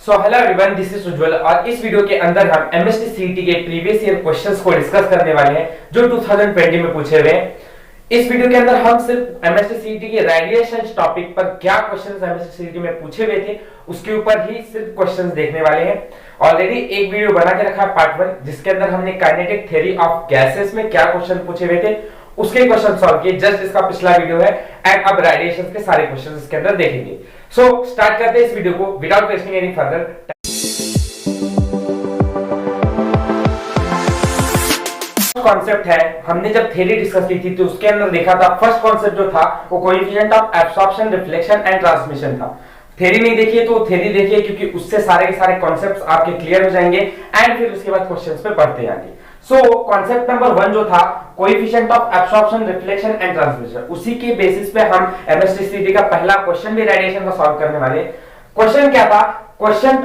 So hello everyone, this is Ujjwal और इस video के अंदर हम एमएसटी सीईटी के प्रीवियस ईयर क्वेश्चंस को डिस्कस करने वाले हैं जो 2020 में पूछे हुए हैं। इस वीडियो के अंदर हम सिर्फ एमएसटी सीईटी के रेडिएशन टॉपिक पर क्या क्वेश्चंस एमएसटी सीईटी में पूछे हुए थे उसके ऊपर ही सिर्फ क्वेश्चंस देखने वाले हैं। ऑलरेडी एक वीडियो बना के रखा है पार्ट 1 जिसके अंदर हमने काइनेटिक थ्योरी ऑफ गैसेस में क्या क्वेश्चन पूछे हुए थे उसके क्वेश्चन सॉल्व किए। जस्ट इसका पिछला वीडियो है एंड अब रेडिएशन के सारे क्वेश्चंस इसके अंदर देखेंगे। सो स्टार्ट करते हैं इस वीडियो को without wasting any further. Concept है, हमने जब थ्योरी डिस्कस की थी तो उसके अंदर देखा था फर्स्ट कॉन्सेप्ट जो था वो coefficient of absorption, reflection and transmission था। थ्योरी नहीं देखिए तो थ्योरी देखिए क्योंकि उससे सारे के सारे कॉन्सेप्ट्स आपके क्लियर हो जाएंगे एंड फिर उसके बाद क्वेश्चंस पे पढ़ते जाएंगे। सो कॉन्सेप्ट नंबर 1 जो था coefficient of absorption, reflection and transmission, उसी के बेसिस पे हम एमएसटी सीईटी का पहला क्वेश्चन भी रेडिएशन का सॉल्व करने वाले। क्वेश्चन क्या था? Question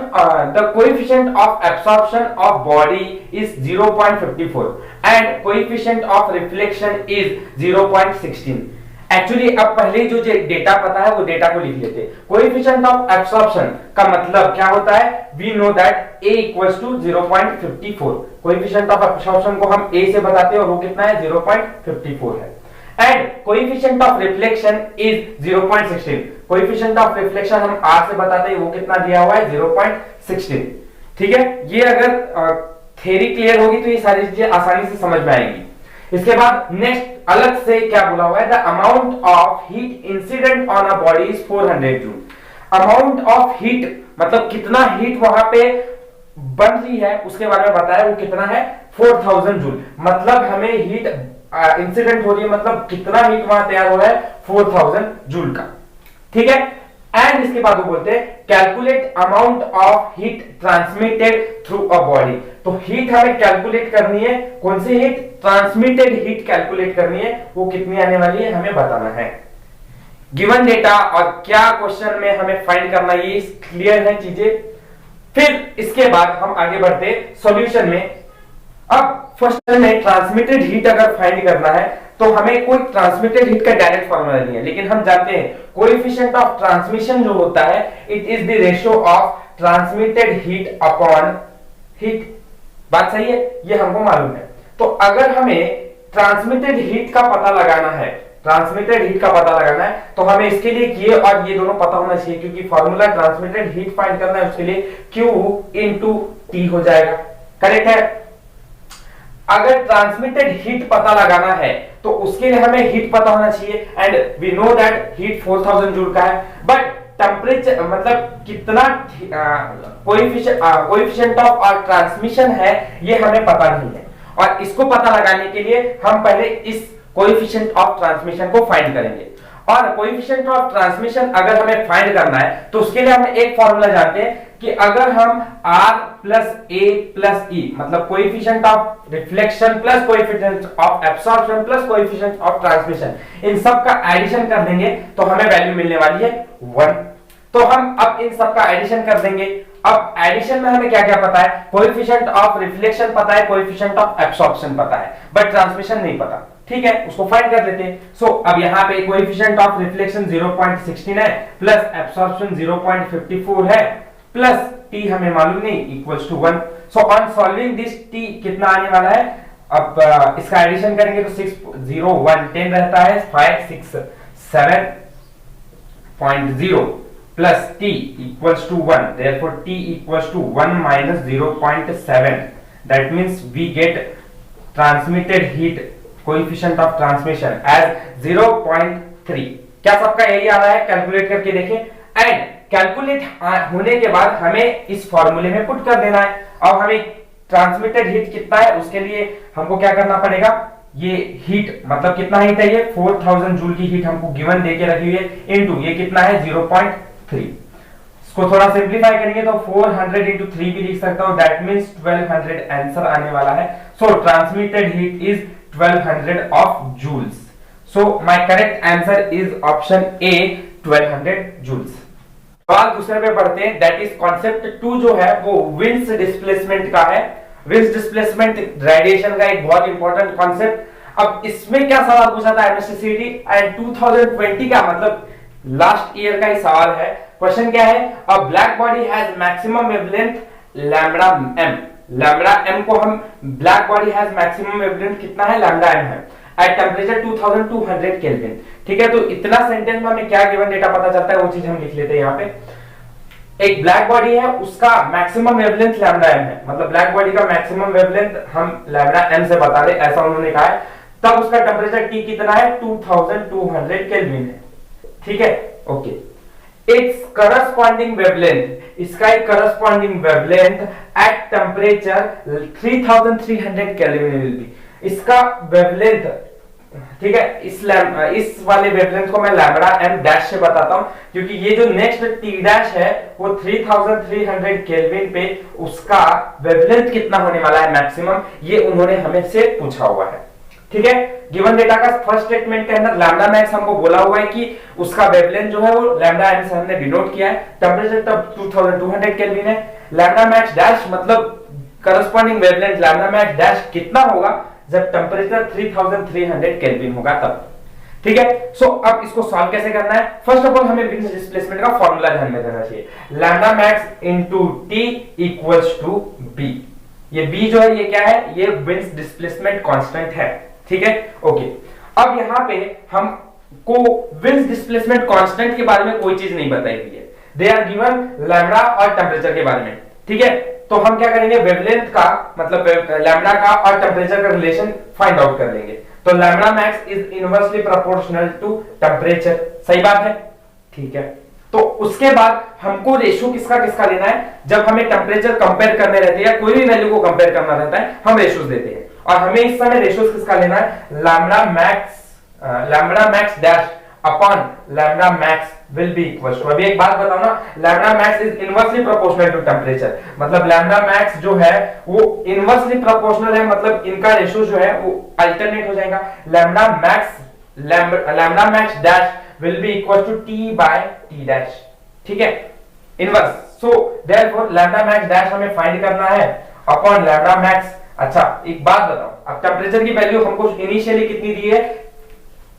the coefficient of absorption of body is 0.54 and coefficient of reflection is 0.16। Actually अब पहले जो डेटा पता है वो डेटा को लिख लेते। कोएफिशिएंट ऑफ एब्सॉर्प्शन का मतलब क्या होता है? We know that a equals to 0.54। Coefficient of absorption को हम a से बताते हैं और वो कितना है? 0.54 है। And coefficient of reflection is 0.16। Coefficient of reflection हम r से बताते हैं वो कितना दिया हुआ है? 0.16। ठीक है, ये अगर थ्योरी क्लियर होगी तो ये सारी चीजें आसानी से समझ में आएंगी। इसके बाद नेक्स्ट अलग से क्या बोला हुआ है? The amount of heat incident on a body is 400 joule. Amount of heat मतलब कितना हीट वहां पे बन रही है उसके बारे में बताया, वो कितना है? 4000 जूल। मतलब हमें हीट इंसिडेंट हो रही है, मतलब कितना हीट वहां तैयार हो रहा है? 4000 जूल का। ठीक है, एंड इसके बाद वो बोलते हैं calculate amount of heat transmitted through a body. तो हीट हमें कैलकुलेट करनी है, कौन सी हीट? ट्रांसमिटेड हीट कैलकुलेट करनी है, वो कितनी आने वाली है हमें बताना है। गिवन डेटा और क्या क्वेश्चन में हमें फाइंड करना, ये क्लियर है चीजें। फिर इसके बाद हम आगे बढ़ते सॉल्यूशन में। अब फर्स्ट में ट्रांसमिटेड हीट अगर फाइंड करना है तो हमें कोई ट्रांसमिटेड हीट का डायरेक्ट फार्मूला नहीं है, लेकिन हम जानते हैं कोएफिशिएंट ऑफ ट्रांसमिशन जो होता है it is the ratio of transmitted heat upon heat. बात सही है, ये हमको मालूम है। तो अगर हमें ट्रांसमिटेड हीट का पता लगाना है, ट्रांसमिटेड हीट का पता लगाना है तो हमें इसके लिए ये और ये दोनों पता होना चाहिए, क्योंकि फार्मूला ट्रांसमिटेड हीट फाइंड करना है उसके लिए Q इंटू T हो जाएगा। करेक्ट है? अगर ट्रांसमिटेड हीट पता लगाना है तो उसके लिए हमें हीट पता होना चाहिए and we know that heat 4000 joule का है। बट टेम्परेचर मतलब कितना कोएफिशिएंट ऑफ और ट्रांसमिशन है ये हमें पता नहीं है, और इसको पता लगाने के लिए हम पहले इस कोएफिशिएंट ऑफ ट्रांसमिशन को फाइंड करेंगे। और कोएफिशिएंट ऑफ ट्रांसमिशन अगर हमें फाइंड करना है तो उसके लिए हम एक फॉर्मूला जानते हैं कि अगर हम R plus A plus E मतलब coefficient of reflection plus coefficient of absorption plus coefficient of transmission, इन सब का एडिशन कर देंगे तो हमें वैल्यू मिलने वाली है 1। तो हम अब इन सब का एडिशन कर देंगे। अब एडिशन में हमें क्या क्या पता है? कोएफिशिएंट ऑफ रिफ्लेक्शन पता है, कोएफिशिएंट ऑफ एब्सॉर्प्शन पता है, बट ट्रांसमिशन नहीं पता। ठीक है, उसको फाइंड कर लेते हैं। सो अब यहाँ पे कोएफिशिएंट ऑफ रिफ्लेक्शन 0.16 है प्लस एब्सॉर्प्शन 0.54 है प्लस t हमें मालूम नहीं equals to 1। So on solving this t कितना आने वाला है? अब इसका एडिशन करेंगे तो 6 0 1 10 रहता है, 5 6 7.0 plus t equals to 1, therefore t equals to 1 minus 0.7। that means we get transmitted heat coefficient of transmission as 0.3। क्या सबका यही आ रहा है? कैलकुलेट करके देखें एंड कैलकुलेट होने के बाद हमें इस फॉर्मूले में पुट कर देना है। अब हमें ट्रांसमिटेड हीट कितना है उसके लिए हमको क्या करना पड़ेगा? ये हीट मतलब कितना हीट है? ये 4000 जूल की हीट हमको गिवन देके रखी हुई है इनटू ये कितना है? 0.3। इसको थोड़ा सिंपलीफाई करेंगे तो 400 इंटू 3 भी लिख सकता हूं, दैट मींस 1200 आंसर आने वाला है। So transmitted heat is 1200 of joules. So my correct answer is option A 1200 joules. सवाल दूसरे पे पढ़ते हैं, दैट इज कॉन्सेप्ट 2 जो है वो विंड्स डिस्प्लेसमेंट का है। विंड्स डिस्प्लेसमेंट रेडिएशन का एक बहुत इंपॉर्टेंट कॉन्सेप्ट। अब इसमें क्या सवाल पूछा था एमएसटी सीईटी एंड 2020 का मतलब लास्ट ईयर का ही सवाल है। क्वेश्चन क्या है, a black body has maximum wavelength lambda M. Lambda M को हम, black body has maximum wavelength कितना है, लैम्बडा एम है, एट टेम्परेचर 2200 केल्विन। ठीक है, तो इतना सेंटेंस में हमें क्या गिवन डेटा पता चलता है वो चीज हम लिख लेते हैं यहाँ पे। एक ब्लैक बॉडी है, उसका मैक्सिमम वेवलेंथ लैम्बडा एम है, मतलब ब्लैक बॉडी का मैक्सिमम वेवलेंथ हम लैम्बडा एम से बता रहे, ऐसा उन्होंने कहा है। तब उसका टेम्परेचर टी कितना है, 2200 केल्विन है। ठीक है, ओके। इट्स करस्पॉन्डिंग वेवलेंथ, इसका एक corresponding wavelength at temperature 3300 kelvin will be. इसका वेवलेंथ, ठीक है, इस वाले वेवलेंथ को मैं लैम्बडा एम डैश से बताता हूं, क्योंकि ये जो नेक्स्ट टी डैश है वो 3300 केल्विन पे उसका वेवलेंथ कितना होने वाला है मैक्सिमम, ये उन्होंने हमें से पूछा हुआ है। ठीक है, गिवन डेटा का फर्स्ट स्टेटमेंट के अंदर लैम्बडा मैक्स हमको बोला हुआ है कि उसका वेवलेंथ जो है वो लैम्बडा एम से हमने डिनोट किया है, टेम्परेचर तब 2200 केल्विन है। लैम्बडा मैक्स डैश मतलब corresponding wavelength lambda max dash कितना होगा जब टेम्परेचर 3300 केल्विन होगा तब। ठीक है, सो अब इसको सॉल्व कैसे करना है। फर्स्ट ऑफ ऑल हमें विंड डिस्प्लेसमेंट का फॉर्मूला ध्यान में देना चाहिए, lambda max into T equals to B. ये बी जो है ये क्या है, ये विंड डिस्प्लेसमेंट कांस्टेंट है। ठीक है, ओके। अब यहाँ पे हमको विंड डिस्प्लेसमेंट कांस्टेंट के बारे में कोई चीज नहीं बताई गई है, दे आर गिवन लैम्बडा और टेम्परेचर के बारे में। ठीक है, तो हम क्या करेंगे, वेवलेंथ का मतलब लैम्बडा का और टेम्परेचर का रिलेशन फाइंड आउट कर लेंगे। तो lambda max is inversely proportional to temperature, सही बात है। ठीक है, तो उसके बाद हमको रेशियो किसका किसका लेना है, जब हमें टेम्परेचर कंपेयर करने रहते हैं या कोई भी वैल्यू को कंपेयर करना रहता है हम रेशियोज देते हैं, और हमें इस समय रेशियोज किसका लेना है, lambda max dash upon lambda max will be equal to, अभी एक बात बताओ ना, lambda max is inversely proportional to temperature, मतलब लैम्बडा मैक्स जो है वो इनवर्सली प्रोपोर्शनल है, मतलब इनका रेशियो जो है वो अल्टरनेट हो जाएगा। Lambda max dash will be equal to T by T dash. ठीक है, inverse, so therefore lambda max dash हमें फाइंड करना है अपॉन लैम्बडा मैक्स। अच्छा एक बात बताओ, अब टेम्परेचर की वैल्यू हमको इनिशियली कितनी दी है,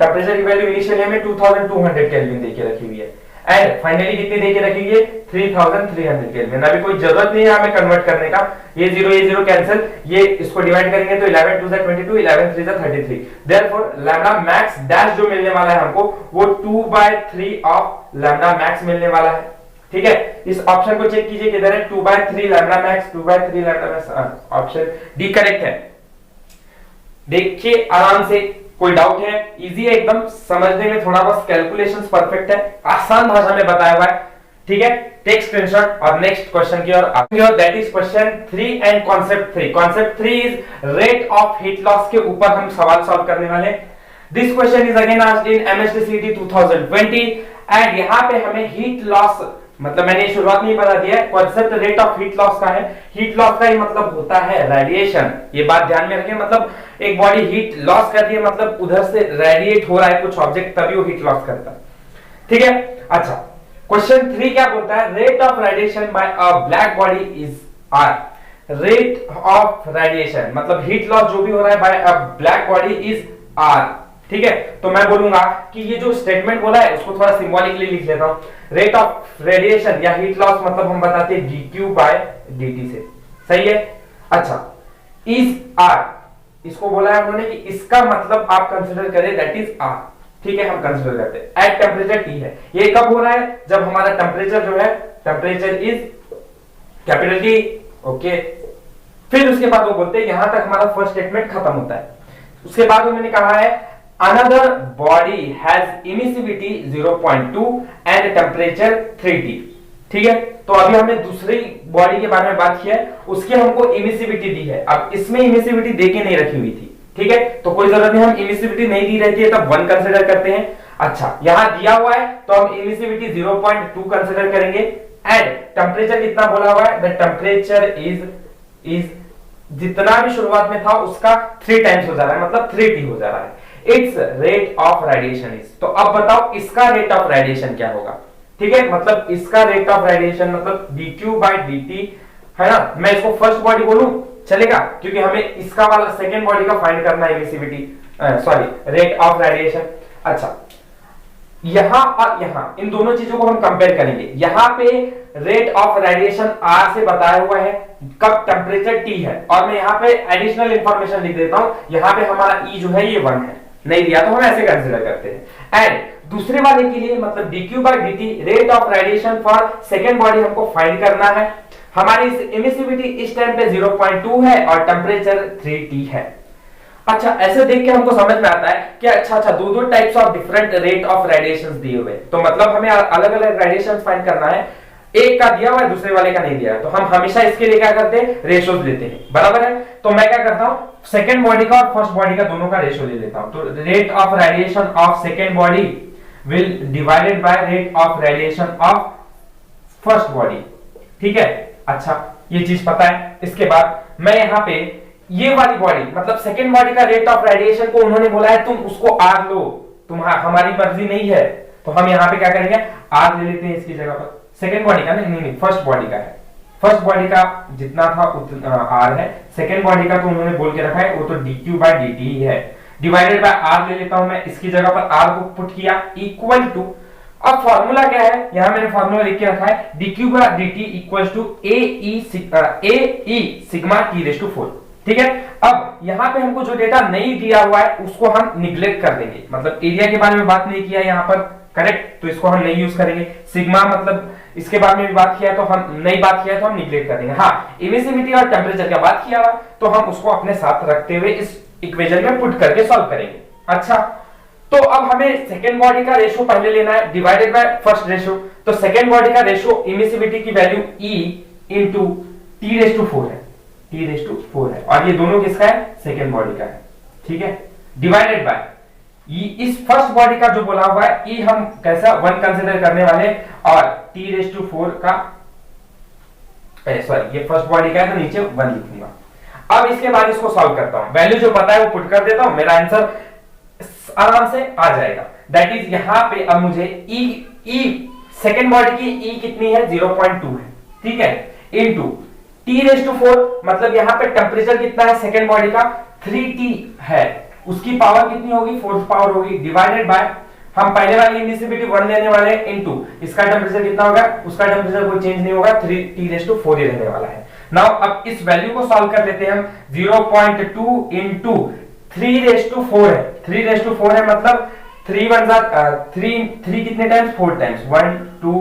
टेम्परेचर की वैल्यू इनिशियली हमें 2200 केल्विन देके रखी हुई है, एंड फाइनली कितनी देके रखी हुई है, 3300 केल्विन। अभी कोई जरूरत नहीं है हमें कन्वर्ट करने का, ये जीरो कैंसिल, ये इसको डिवाइड करेंगे तो 11 2 22, 11 3 33। देयरफॉर लैम्बडा मैक्स डैश जो मिलने वाला है हमको वो 2/3 ऑफ लैम्बडा मैक्स मिलने वाला है। ठीक है, इस ऑप्शन को चेक कीजिए किधर है, 2/3 lambda max, 2/3 lambda max, option D correct है। देखिए आराम से, कोई डाउट है, इजी है एकदम, समझने में थोड़ा बहुत कैलकुलेशंस परफेक्ट है, आसान भाषा में बताया हुआ है। ठीक है, टेक स्क्रीनशॉट और नेक्स्ट क्वेश्चन की ओर आते हैं, that is question 3 and concept 3। Concept 3 is rate of heat loss के ऊपर हम सवाल सॉल्व करने वाले हैं। This question is again asked in MST CET 2020 and यहाँ पे हमें हीट लॉस, मतलब मैंने शुरुआत में ही बता दिया है, concept rate of heat loss का है। हीट लॉस का ही मतलब होता है रेडिएशन, ये बात ध्यान में रखें, मतलब एक बॉडी हीट लॉस कर रही है मतलब उधर से रेडिएट हो रहा है कुछ ऑब्जेक्ट, तभी वो हीट लॉस करता है। ठीक है, अच्छा क्वेश्चन 3 क्या बोलता है, rate of radiation by a black body is R. Rate of radiation मतलब हीट लॉस जो भी हो रहा है by a black body is R. ठीक है, तो मैं बोलूंगा कि ये जो स्टेटमेंट बोला है उसको थोड़ा सिंबॉलिकली लिख लेता हूं, रेट ऑफ रेडिएशन या हीट लॉस मतलब हम बताते हैं dq बाय dt से, सही है। अच्छा इज आर, इसको बोला है उन्होंने कि इसका मतलब आप कंसीडर करें दैट इज आर। ठीक है, हम कंसीडर करते हैं एट टेम्परेचर टी है, ये कब हो रहा है, जब हमारा टेम्परेचर जो है, temperature is capital T. Okay, फिर उसके बाद वो बोलते हैं यहां तक हमारा फर्स्ट स्टेटमेंट खत्म होता है। उसके बाद उन्होंने कहा है another body has emissivity 0.2 and temperature 3T। ठीक है, तो अभी हमने दूसरी बॉडी के बारे में बात किया है, उसकी हमको इमिसिविटी दी है, अब इसमें इमिसिविटी देके नहीं रखी हुई थी। ठीक है, तो कोई जरूरत नहीं, हम इमिसिविटी नहीं दी रहती है तब 1 कंसीडर करते हैं। अच्छा यहां दिया हुआ है तो हम इमिसिविटी 0.2 कंसीडर करेंगे, एंड टेम्परेचर कितना बोला हुआ है, द टेम्परेचर इज जितना भी शुरुआत में था उसका 3 टाइम्स हो जा रहा है, मतलब 3T हो जा रहा है। It's rate of radiation is, तो अब बताओ इसका रेट ऑफ रेडिएशन क्या होगा। ठीक है, मतलब इसका रेट ऑफ रेडिएशन मतलब dq बाय dt है ना, मैं इसको फर्स्ट बॉडी बोलूं चलेगा, क्योंकि हमें इसका वाला सेकेंड बॉडी का फाइंड करना है, emissivity sorry rate of radiation. अच्छा यहाँ और यहाँ इन दोनों चीजों को हम कंपेयर करेंगे। यहाँ पे रेट ऑफ रेडिएशन R से बताया हुआ है, कब टेम्परेचर T है, और मैं यहाँ पे एडिशनल इंफॉर्मेशन लिख देता हूँ। यहाँ पे हमारा E जो है ये 1 है, नहीं दिया तो हम ऐसे कंसिडर करते हैं। एंड दूसरे वाले के लिए मतलब dq/dt rate of radiation for second body हमको फाइंड करना है। हमारी इमिसिविटी इस टाइम पे 0.2 है और टेम्परेचर 3T है। अच्छा, ऐसे देख के हमको समझ में आता है कि अच्छा दो types of different rate of radiations दिए हुए, तो मतलब हमें अलग अलग रेडिएशंस फाइंड करना है। एक का दिया हुआ है, दूसरे वाले का नहीं दिया है, तो हम हमेशा इसके लिए क्या करते हैं, रेशियोज लेते हैं, बराबर है। तो मैं क्या करता हूं, सेकंड बॉडी का और फर्स्ट बॉडी का दोनों का रेशियो ले लेता हूं। तो rate of radiation of second body will divided by rate of radiation of first body, ठीक है। अच्छा, ये चीज पता है। इसके बाद मैं यहाँ पे ये वाली बॉडी मतलब सेकेंड बॉडी का रेट ऑफ रेडिएशन को उन्होंने बोला है तुम उसको R लो, हमारी मर्जी नहीं है, तो हम यहाँ पे क्या करेंगे, R ले लेते हैं इसकी जगह पर। सेकेंड बॉडी का नहीं, फर्स्ट बॉडी का है। फर्स्ट बॉडी का जितना था उतना R है, सेकेंड बॉडी का तो उन्होंने बोल के रखा है वो तो dq/dt ही है, डिवाइडेड बाय R ले लेता हूं मैं, इसकी जगह पर R को पुट किया इक्वल टू, अब फॉर्मूला क्या है, यहां मैंने फॉर्मूला लिख के रखा है dq/dt equal to ae sigma t⁴, ठीक है। अब यहाँ पे हमको जो डेटा नहीं दिया हुआ है उसको हम निग्लेक्ट कर देंगे, मतलब एरिया के बारे में बात नहीं किया यहाँ पर, करेक्ट, तो इसको हम नहीं यूज करेंगे। सिग्मा मतलब इसके बारे में भी बात किया तो हम नहीं बात किया तो हम निग्लेक्ट कर देंगे। हाँ, इमिसिविटी और टेम्परेचर का बात किया हुआ तो हम उसको अपने साथ रखते हुए इस इक्वेशन में पुट करके सॉल्व करेंगे। अच्छा, तो अब हमें सेकेंड बॉडी का रेशियो पहले लेना है डिवाइडेड बाय फर्स्ट रेशियो। तो सेकेंड बॉडी का रेशियो इमिसिविटी की वैल्यू E इंटू T⁴ है, T⁴ है, और ये दोनों किसका है, सेकेंड बॉडी का है, ठीक है, डिवाइडेड बाय इस फर्स्ट बॉडी का जो बोला हुआ है E हम कैसा 1 कंसीडर करने वाले, और T⁴ का सॉरी ये फर्स्ट बॉडी का है तो नीचे 1 लिखूंगा। अब इसके बाद इसको सॉल्व करता हूं, वैल्यू जो पता है वो पुट कर देता हूं, मेरा आंसर आराम से आ जाएगा। दैट इज यहां पे अब मुझे E सेकेंड बॉडी की E कितनी है, 0.2 है, ठीक है, इनटू T⁴ मतलब यहाँ पे टेम्परेचर कितना है सेकेंड बॉडी का 3T है, उसकी पावर कितनी होगी, 4th पावर होगी, डिवाइडेड बाय हम पहले वाली इमिसिविटी 1 लेने वाले हैं इनटू इसका टेम्परेचर कितना होगा, उसका टेम्परेचर कोई चेंज नहीं होगा, 3T⁴ ही रहने वाला है। नाउ अब इस वैल्यू को सॉल्व कर लेते हैं हम, 0.2 इंटू 3⁴ है, 3⁴ है मतलब 3 कितने times, 4 times, 1 2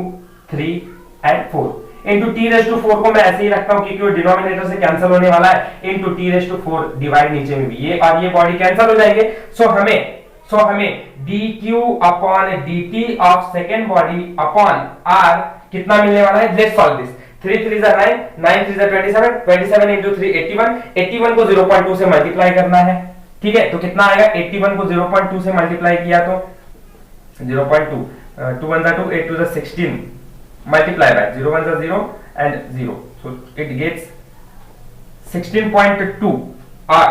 3 and 4 into T⁴ को मैं ऐसे ही रखता हूं क्योंकि वो डिनोमिनेटर से कैंसिल होने वाला है, इंटू T⁴ डिवाइड नीचे में भी ये और ये बॉडी कैंसिल हो जाएंगे। सो हमें dq/dt of second body upon R कितना मिलने वाला है, लेट्स सॉल्व दिस। 3 3 9 9 3 27 27 इंटू 3 81 81 को 0.2 से मल्टीप्लाई करना है, ठीक है, तो कितना आएगा, 81 को 0.2 से मल्टीप्लाई किया तो 0.2 2 1 2 8 2 16 multiply by 0 1 0 and 0, so it gets 16.2 और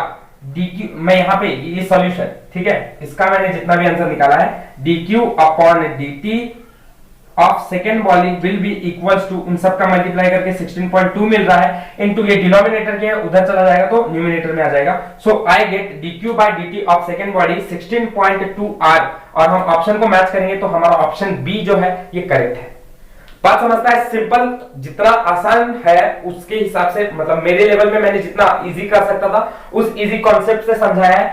dq मैं यहाँ पे ये सॉल्यूशन, ठीक है, इसका मैंने जितना भी आंसर निकाला है dq/dt of second body will be equals to, उन सब का मल्टीप्लाई करके 16.2 मिल रहा है, इनटू ये डिनोमिनेटर के उधर चला जाएगा तो न्यूमरेटर में आ जाएगा। So I get dq/dt of second body 16.2 R, और हम ऑप्शन को मैच करेंगे तो हमारा ऑप्शन बी जो है ये करेक्ट है। बात समझता है, सिंपल, जितना आसान है उसके हिसाब से, मतलब मेरे लेवल में मैंने जितना इजी कर सकता था उस इजी कॉन्सेप्ट से समझाया है,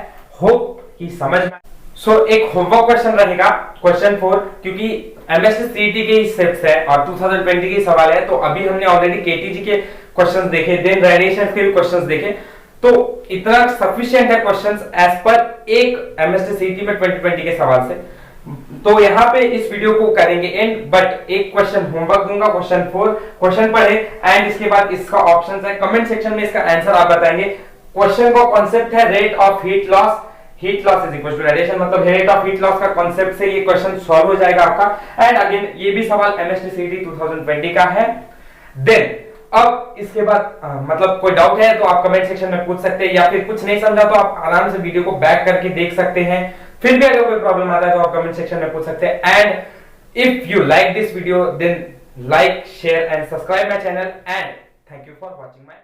होप कि समझ में। सो एक होमवर्क क्वेश्चन रहेगा, क्वेश्चन 4, क्योंकि एमएससी सीईटी के सेट्स है और 2020 के सवाल है, तो अभी हमने ऑलरेडी केटीजी के क्वेश्चंस देखे, देन रेडिएशन के भी क्वेश्चंस देखे, तो इतना सफिशिएंट है क्वेश्चंस एज पर एक एमएससी सीईटी में 2020 के सवाल से। तो यहाँ पे इस वीडियो को करेंगे एंड, बट एक क्वेश्चन होमवर्क दूंगा, क्वेश्चन 4, क्वेश्चन पढ़े एंड इसके बाद इसका ऑप्शंस है, कमेंट सेक्शन में इसका आंसर आप बताएंगे। क्वेश्चन का कॉन्सेप्ट है rate of heat loss is equal to radiation, मतलब रेट ऑफ हीट लॉस का कॉन्सेप्ट से ये क्वेश्चन सॉल्व हो जाएगा आपका। एंड अगेन ये भी सवाल एमएसटी सीईटी 2020 का है। देन अब इसके बाद मतलब कोई डाउट है तो आप कमेंट सेक्शन में पूछ सकते हैं, या फिर कुछ नहीं समझा तो आप आराम से वीडियो को बैक करके देख सकते हैं। फिर भी अगर कोई प्रॉब्लम आता है तो आप कमेंट सेक्शन में पूछ सकते हैं। And if you like this video then like share and subscribe my channel and thank you for watching my